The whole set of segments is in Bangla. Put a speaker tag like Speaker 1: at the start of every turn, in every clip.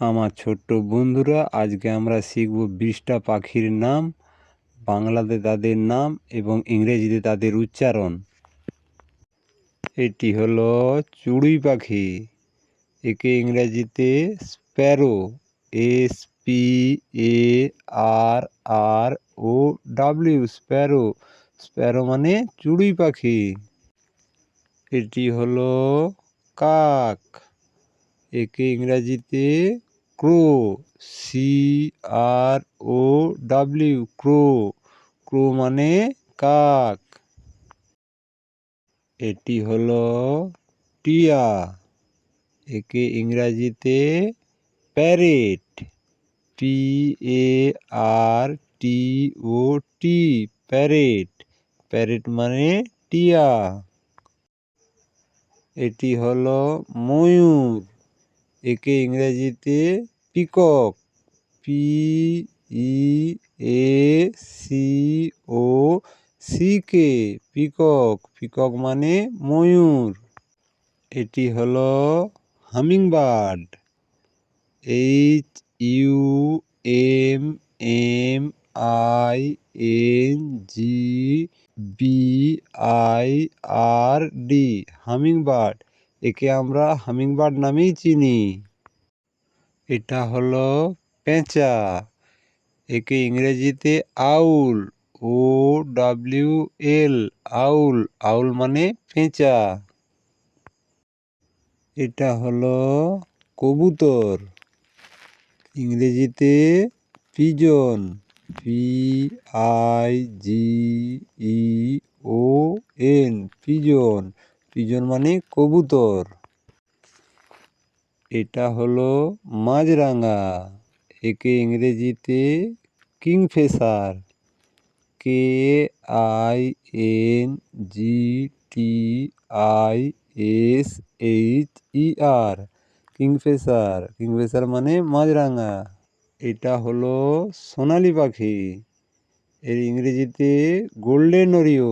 Speaker 1: আমার ছোট্ট বন্ধুরা, আজকে আমরা শিখব 20টা পাখির নাম, বাংলাতে তাদের নাম এবং ইংরেজিতে তাদের উচ্চারণ। এটি হলো চড়ুই পাখি। একে ইংরেজিতে স্প্যারো, SPARRO, স্প্যারো। স্প্যারো মানে চড়ুই পাখি। এটি হলো কাক। একে ইংরেজিতে ক্রো, CROW, ক্রো। ক্রো মানে কাক। এটি হলো টিয়া। একে ইংরেজিতে প্যারেট, PARTOT, প্যারেট। প্যারেট মানে টিয়া। এটি হলো ময়ূর। একে ইংরেজিতে পিকক, PEACOCK, পিকক। পিকক মানে ময়ূর। এটি হলো হামিংবার্ড, HUMMINGBIRD, হামিংবার্ড। একে আমরা হামিংবার্ড নামেই চিনি। এটা হলো পেঁচা। একে ইংরেজিতে আউল, OWL, আউল। আউল মানে পেঁচা। এটা হলো কবুতর। ইংরেজিতে পিজন, PIGEON, পিজন। পিজন মানে কবুতর। এটা হলো মাছরাঙা। একে ইংরেজিতে কিংফিশার, KINGTISHER, কিংফিশার। কিংফিশার মানে মাছরাঙা। এটা হলো সোনালি পাখি। এর ইংরেজিতে golden Oreo,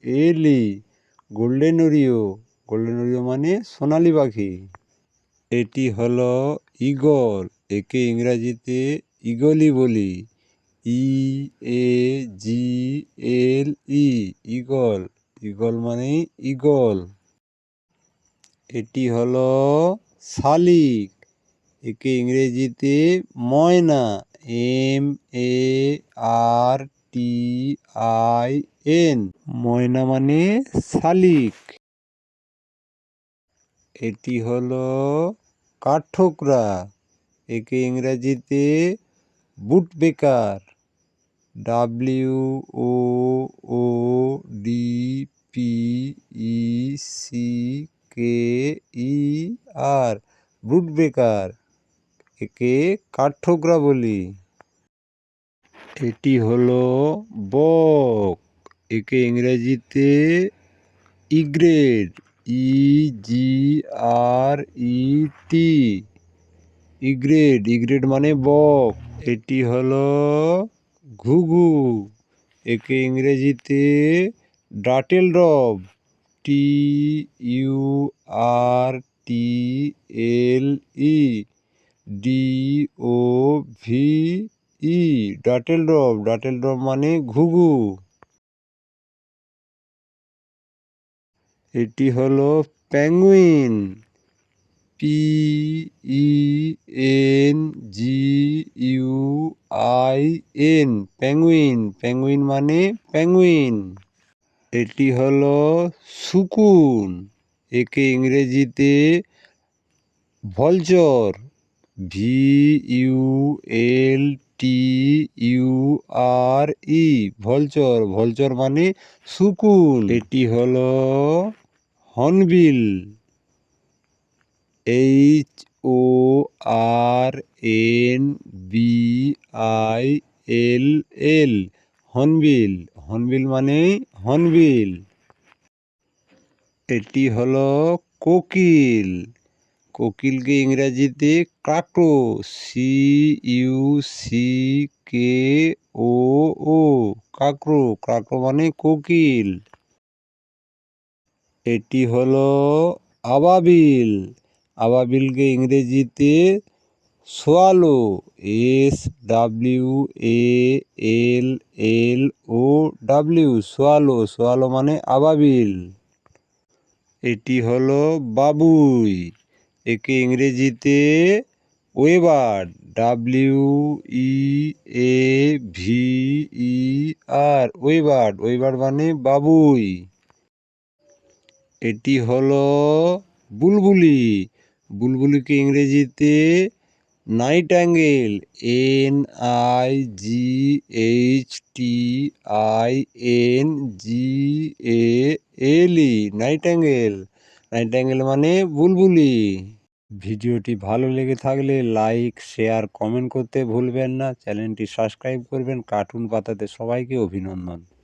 Speaker 1: GOLDENORIOLE, golden Oreo. Golden Oreo মানে সোনালি পাখি। এটি হলো ঈগল। একে ইংরাজিতে ঈগলই বলি, EAGLE, ঈগল। ঈগল মানে ঈগল। এটি হলো শালিক। একে ইংরেজিতে ময়না, MARTIN, ময়না মানে শালিক। এটি হলো কাঠঠোকরা। একে ইংরেজিতে বুটপেকার, WOODPECKER, বুটপেকার। একে কাঠঠোকরা বলি। এটি হলো বক। একে ইংরেজিতে ইগ্রেট, EGRET, ইগ্রেট। ইগ্রেট মানে বক। এটি হলো ঘুঘু। একে ইংরেজিতে ডাটেলডভ, TURTLE, ডাটেলডভ। ডাটেলডভ মানে ঘুঘু। এটি হলো পেঙ্গুইন, PENGUIN, পেঙ্গুইন। পেঙ্গুইন মানে পেঙ্গুইন। এটি হলো শকুন। একে ইংরেজিতে ভলচর, VULTURE, ভলচর। ভলচর মানে শকুন। এটি হলো হর্নবিল, HORNBILL, হর্নবিল। হর্নবিল মানে হর্নবিল। এটি হলো কোকিল। কোকিলকে ইংরেজিতে কাকো, ও ও কাকরো, কাকরো মানে কোকিল। এটি হলো আবাবিল, আবাবিলকে ইংরেজিতে সোয়ালো, SWALLO, সোয়ালো, সোয়ালো মানে আবাবিল। এটি হলো বাবুই, একে ইংরেজিতে ওয়েবার্ড, WEAVER, ওয়েবার্ড, ওয়েবার্ড মানে বাবুই। এটি হলো বুলবুলি, বুলবুলিকে ইংরেজিতে নাইটাঙ্গেল, NIGHTINGALE, নাইটাঙ্গেল, নাইটাঙ্গেল মানে বুলবুলি। ভিডিওটি ভালো লেগে থাকলে লাইক, শেয়ার, কমেন্ট করতে ভুলবেন না। চ্যানেলটি সাবস্ক্রাইব করবেন। কার্টুন পাতাতে সবাইকে অভিনন্দন।